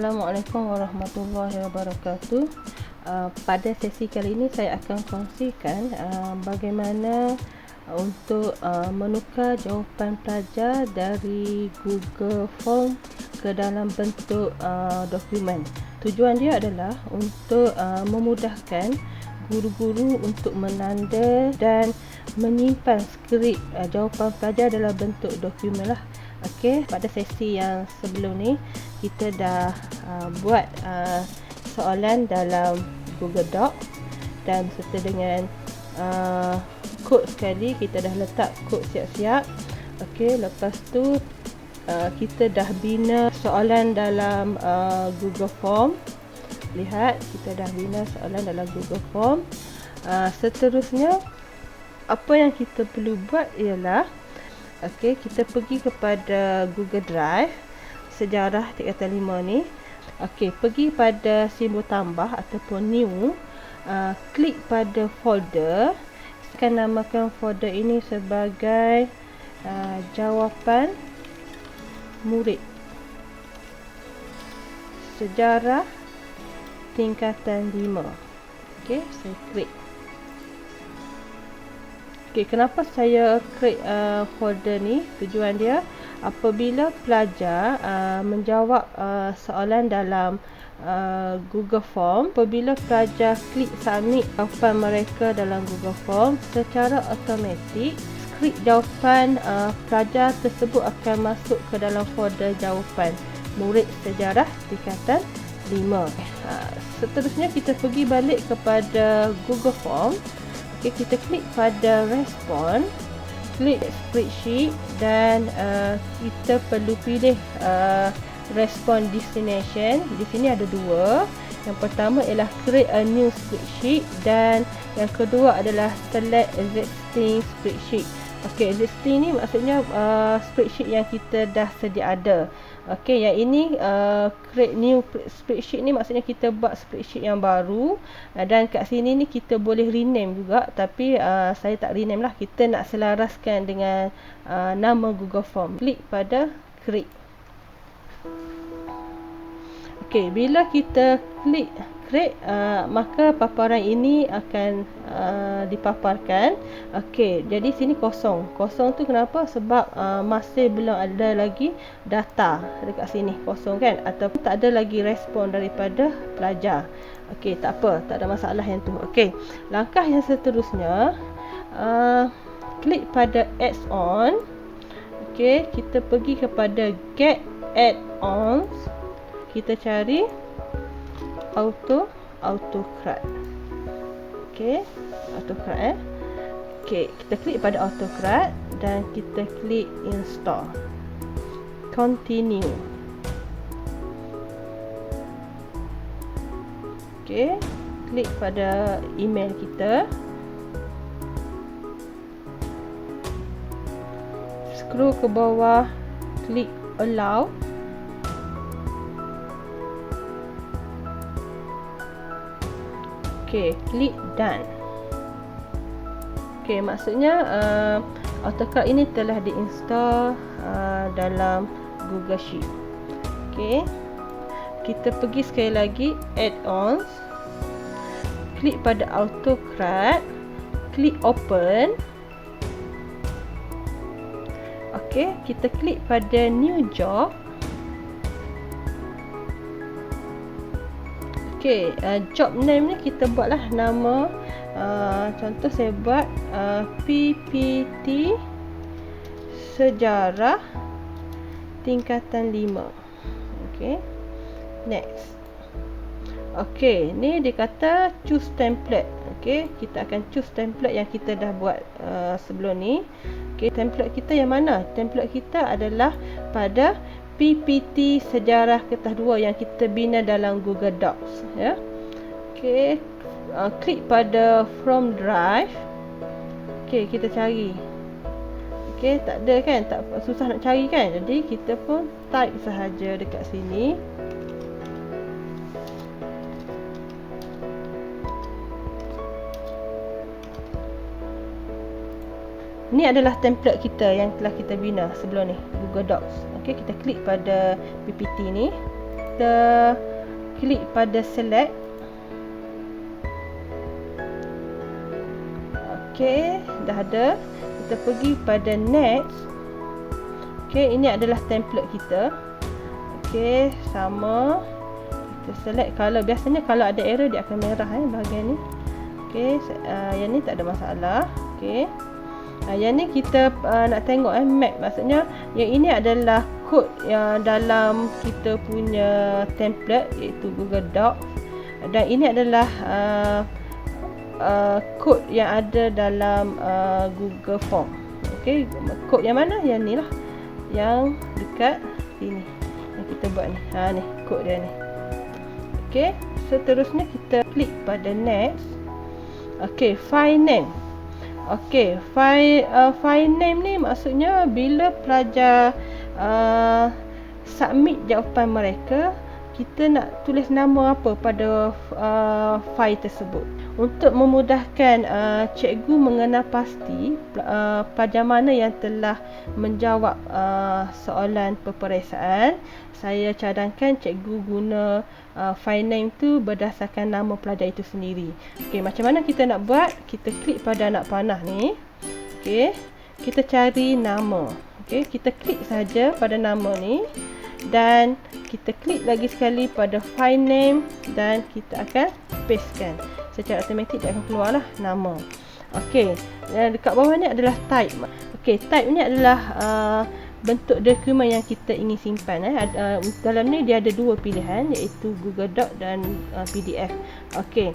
Assalamualaikum warahmatullahi wabarakatuh. Pada sesi kali ini saya akan kongsikan bagaimana untuk menukar jawapan pelajar dari Google Form ke dalam bentuk dokumen. Tujuan dia adalah untuk memudahkan guru-guru untuk menanda dan menyimpan skrip jawapan pelajar dalam bentuk dokumen lah. Okey, pada sesi yang sebelum ni kita dah buat soalan dalam Google Doc dan serta dengan kod sekali, kita dah letak kod siap-siap. Okey, lepas tu kita dah bina soalan dalam Google Form. Lihat, kita dah bina soalan dalam Google Form. Seterusnya apa yang kita perlu buat ialah okey, kita pergi kepada Google Drive sejarah tingkatan 5 ni. Okey, pergi pada simbol tambah ataupun new, klik pada folder. Saya akan namakan folder ini sebagai jawapan murid sejarah tingkatan 5. Okey, saya klik. Okay, kenapa saya create folder ni? Tujuan dia apabila pelajar menjawab soalan dalam Google Form, apabila pelajar klik submit jawapan mereka dalam Google Form, secara automatik skrip jawapan pelajar tersebut akan masuk ke dalam folder jawapan murid sejarah tingkatan 5. Seterusnya kita pergi balik kepada Google Form. Okay, kita klik pada respon, klik spreadsheet dan kita perlu pilih respon destination. Di sini ada dua. Yang pertama ialah create a new spreadsheet dan yang kedua adalah select existing spreadsheet. Okey, existing ni maksudnya spreadsheet yang kita dah sedia ada. Okey, yang ini create new spreadsheet ni maksudnya kita buat spreadsheet yang baru, dan kat sini ni kita boleh rename juga, tapi saya tak rename lah, kita nak selaraskan dengan nama Google Form. Klik pada create. Okey, bila kita klik create, maka paparan ini akan dipaparkan. Okey, jadi sini kosong. Kosong tu kenapa? Sebab masih belum ada lagi data dekat sini, kosong kan, ataupun tak ada lagi respon daripada pelajar. Okey, tak apa, tak ada masalah yang tu. Okey, langkah yang seterusnya, klik pada adds on. Okey, kita pergi kepada get add-ons. Kita cari AutoCAD. Okey, AutoCAD. Okey, kita klik pada AutoCAD dan kita klik install. Continue. Okey, klik pada email kita. Scroll ke bawah, klik allow. Okey, klik done. Okey, maksudnya AutoCAD ini telah diinstal dalam Google Sheet. Okey, kita pergi sekali lagi add-ons, klik pada AutoCAD, klik open. Okey, kita klik pada new job. Okey, job name ni kita buatlah nama, contoh saya buat PPT sejarah tingkatan 5. Okey, next. Okey, ni dia kata choose template. Okey, kita akan choose template yang kita dah buat sebelum ni. Okey, template kita yang mana? Template kita adalah pada PPT sejarah kertas 2 yang kita bina dalam Google Docs, ya. Okey, klik pada from drive. Okey, kita cari. Okey, tak ada kan? Tak susah nak cari kan? Jadi kita pun type sahaja dekat sini. Ini adalah template kita yang telah kita bina sebelum ni, Google Docs. Okey, kita klik pada PPT ni. kita klik pada select. Okey, dah ada. Kita pergi pada next. Okey, ini adalah template kita. Okey, sama. Kita select. Biasanya kalau ada error dia akan merah bahagian ni. Okey, yang ni tak ada masalah. Okey. Yang ni kita nak tengok map, maksudnya yang ini adalah kod yang dalam kita punya template, iaitu Google Docs, dan ini adalah kod yang ada dalam Google Form. Okey, kod yang mana? Yang ni lah, yang dekat sini yang kita buat ni. Ni kod dia ni. Okey, seterusnya kita klik pada next. Okey, file name. Okey, file name ni maksudnya bila pelajar submit jawapan mereka, kita nak tulis nama apa pada file tersebut. Untuk memudahkan cikgu mengenal pasti pelajar mana yang telah menjawab soalan peperiksaan, saya cadangkan cikgu guna file name tu berdasarkan nama pelajar itu sendiri. Okey, macam mana kita nak buat? Kita klik pada anak panah ni. Okey, kita cari nama. Okey, kita klik saja pada nama ni dan kita klik lagi sekali pada file name dan kita akan pastekan. Secara automatik dia akan keluarlah nama. Okey, dan dekat bawah ni adalah type. Okey, type ni adalah bentuk dokumen yang kita ingin simpan. Dalam ni dia ada dua pilihan, iaitu Google Doc dan PDF. Okey,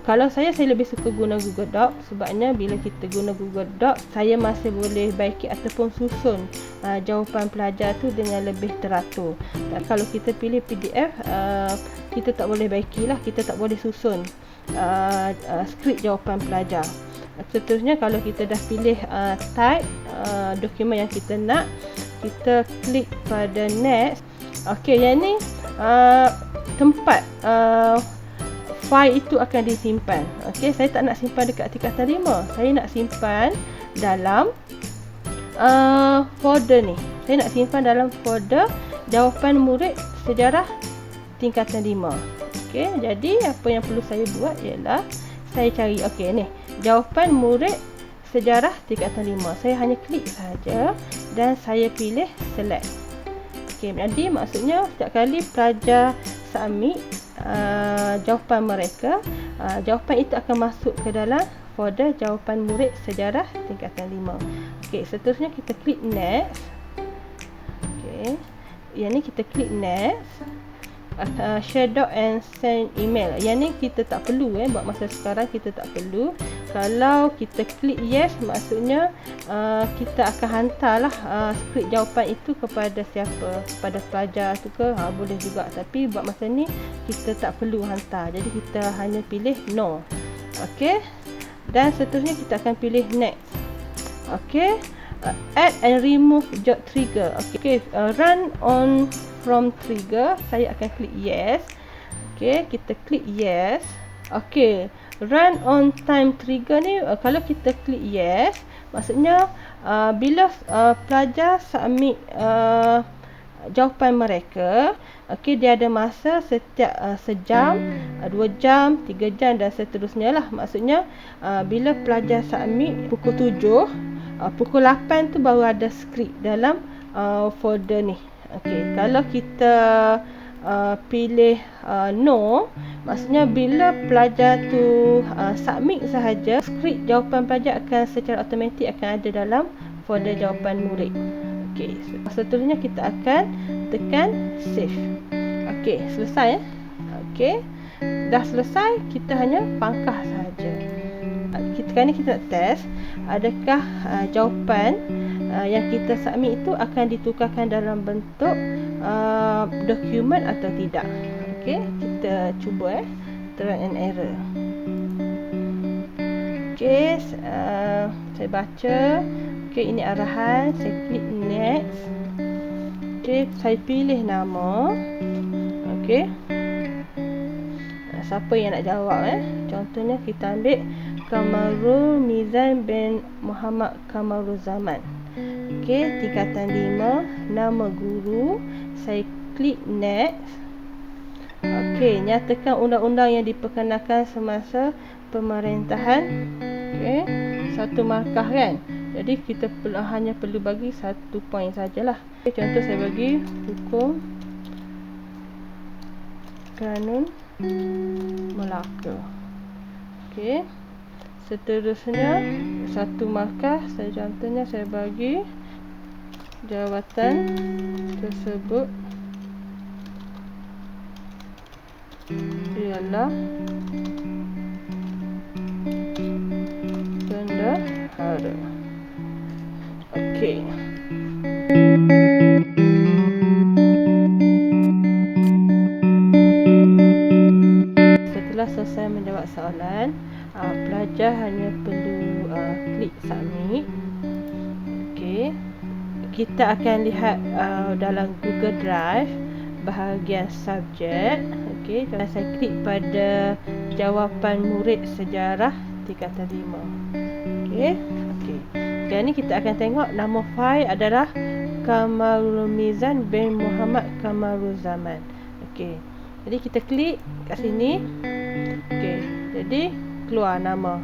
kalau saya lebih suka guna Google Doc, sebabnya bila kita guna Google Doc, saya masih boleh baiki ataupun susun jawapan pelajar tu dengan lebih teratur. Dan kalau kita pilih PDF, kita tak boleh baikilah, kita tak boleh susun skrip jawapan pelajar. Seterusnya, kalau kita dah pilih type dokumen yang kita nak, kita klik pada next. Okey, yang ni tempat file itu akan disimpan. Okey, saya tak nak simpan dekat tingkatan 5. Saya nak simpan dalam folder ni. Saya nak simpan dalam folder jawapan murid sejarah tingkatan 5. Okey, jadi apa yang perlu saya buat ialah saya cari, okey ni, jawapan murid sejarah tingkatan 5. Saya hanya klik saja dan saya pilih select. Okey, jadi maksudnya setiap kali pelajar submit jawapan mereka, jawapan itu akan masuk ke dalam folder jawapan murid sejarah tingkatan 5. Okey, seterusnya kita klik next. Okey, yang ni kita klik next. Share doc and send email. Yang ni kita tak perlu buat masa sekarang, kita tak perlu. Kalau kita klik yes, maksudnya kita akan hantarlah skrip jawapan itu kepada siapa, kepada pelajar tu ke, boleh juga. Tapi buat masa ni kita tak perlu hantar, jadi kita hanya pilih no. Okey, dan seterusnya kita akan pilih next. Okey, add and remove job trigger. Okey, run on from trigger, saya akan klik yes. Okey, kita klik yes. Okey, run on time trigger ni, kalau kita klik yes, maksudnya bila pelajar submit jawapan mereka, okey, dia ada masa setiap sejam, 2 jam, 3 jam dan seterusnya lah. Maksudnya bila pelajar submit pukul 7, pukul 8 tu baru ada skrip dalam folder ni. Okey, kalau kita pilih no, maksudnya bila pelajar tu submit sahaja, skrip jawapan pelajar akan secara automatik akan ada dalam folder jawapan murid. Okey, seterusnya kita akan tekan save. Okey, selesai. Okey, dah selesai, kita hanya pangkah sahaja. Sekarang ni kita nak test adakah jawapan yang kita submit itu akan ditukarkan dalam bentuk dokumen atau tidak. Okey, kita cuba trial and error. Okey, saya baca. Okey, ini arahan, saya klik next. Okey, saya pilih nama. Okey, siapa yang nak jawab contohnya kita ambil Kamarul Mizan bin Muhammad Kamaruzaman. Okey, tingkatan 5, nama guru. Saya klik next. Okey, nyatakan undang-undang yang diperkenalkan semasa pemerintahan. Okey, satu markah kan. Jadi kita hanya perlu bagi satu poin sajalah. Okay, contoh saya bagi hukum kanun Melaka. Okey. Seterusnya satu markah, contohnya saya bagi jawatan tersebut ialah bendahara. Okey. Setelah selesai menjawab soalan, pelajar hanya perlu klik submit. Okey. Kita akan lihat dalam Google Drive bahagian subjek. Okey, kalau saya klik pada jawapan murid sejarah tingkatan 5. Okey. Okey. Sekarang ni kita akan tengok nama fail adalah Kamarul Mizan bin Muhammad Kamaruzaman. Okey. Jadi kita klik kat sini. Okey. Jadi keluar nama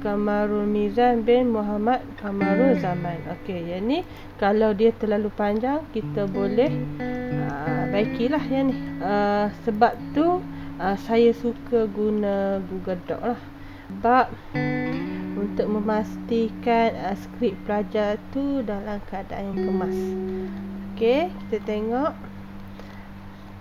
Kamarul Mizan bin Muhammad Kamaruzaman. Okey, yang ni kalau dia terlalu panjang kita boleh baikilah yang ni. Sebab tu saya suka guna Google Doc lah. Sebab untuk memastikan skrip pelajar tu dalam keadaan yang kemas. Okey, kita tengok.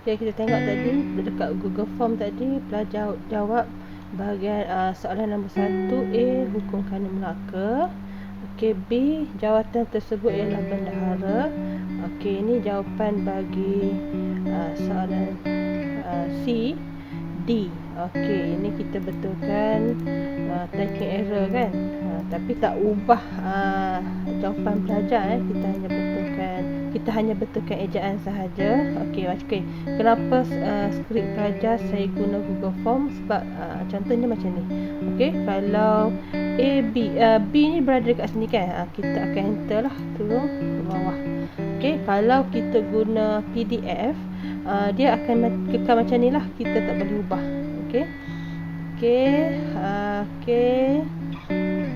Okay, kita tengok tadi dekat Google Form tadi pelajar jawab bahagian soalan nombor 1 A, hukum kanun Melaka. Okey, B, jawatan tersebut ialah bendahara. Okey, ini jawapan bagi soalan C, D. Okey, ini kita betulkan typing error kan. Tapi tak ubah jawapan pelajar kita hanya betulkan ejaan sahaja. Okey, kenapa skrip pelajar saya guna Google Form? Sebab contohnya macam ni. Okey, kalau A, B ni berada dekat sini kan, kita akan enter lah, turun ke bawah. Okey, kalau kita guna PDF, dia akan kekal macam ni lah, kita tak boleh ubah. Okey. Okey,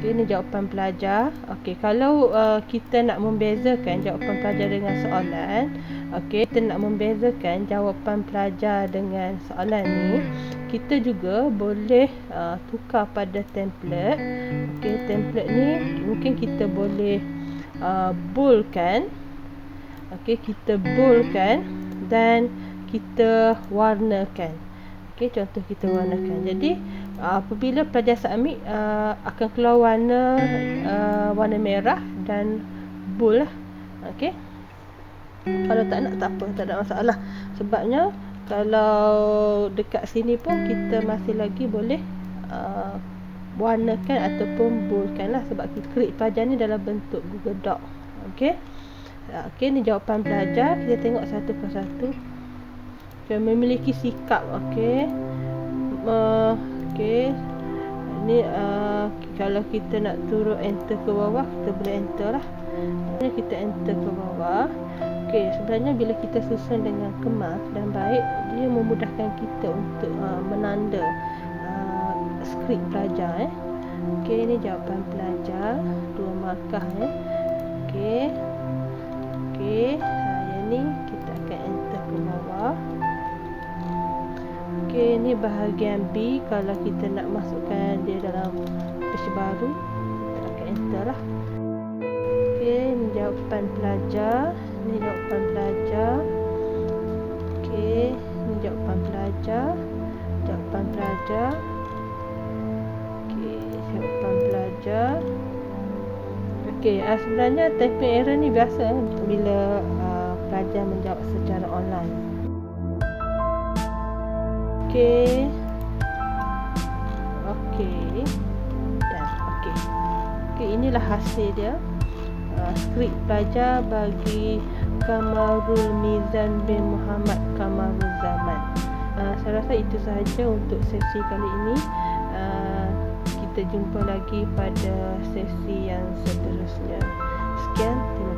ini jawapan pelajar. Okey, kalau kita nak membezakan jawapan pelajar dengan soalan, okey, kita nak membezakan jawapan pelajar dengan soalan ni, kita juga boleh tukar pada template. Okey, template ni mungkin kita boleh boldkan. Okey, kita boldkan dan kita warnakan. Okey, contoh kita warnakan. Jadi apabila pelajar submit akan keluar warna merah dan bold lah. Okey. Kalau tak nak tak apa, tak ada masalah. Sebabnya kalau dekat sini pun kita masih lagi boleh warnakan ataupun boldkan lah, sebab kita klik pelajar ni dalam bentuk Google Doc. Okey. Okey, ni jawapan pelajar. Kita tengok satu persatu. Okay, memiliki sikap. Okey. Okey. Ni kalau kita nak turun enter ke bawah, kita boleh enter lah. Kita enter ke bawah. Okey, sebenarnya bila kita susun dengan kemas dan baik, dia memudahkan kita untuk menanda skrip pelajar. Okey, ni jawapan pelajar, 2 markah. Okey. Okey, yang ni kita akan enter ke bawah. Okey, ni bahagian B. Kalau kita nak masukkan dia dalam page baru, kita akan enter lah. Okey, ni jawapan pelajar. Ni jawapan pelajar. Okey, ni jawapan pelajar. Jawapan pelajar. Okey, jawapan pelajar. Okey, sebenarnya typing error ni biasa bila pelajar menjawab secara online. Okey. Okey. Dan okey. Okey, inilah hasil dia. Skrip pelajar bagi Kamarul Mizan bin Muhammad Kamaruzaman. Saya rasa itu sahaja untuk sesi kali ini. Kita jumpa lagi pada sesi yang seterusnya. Sekian, terima kasih.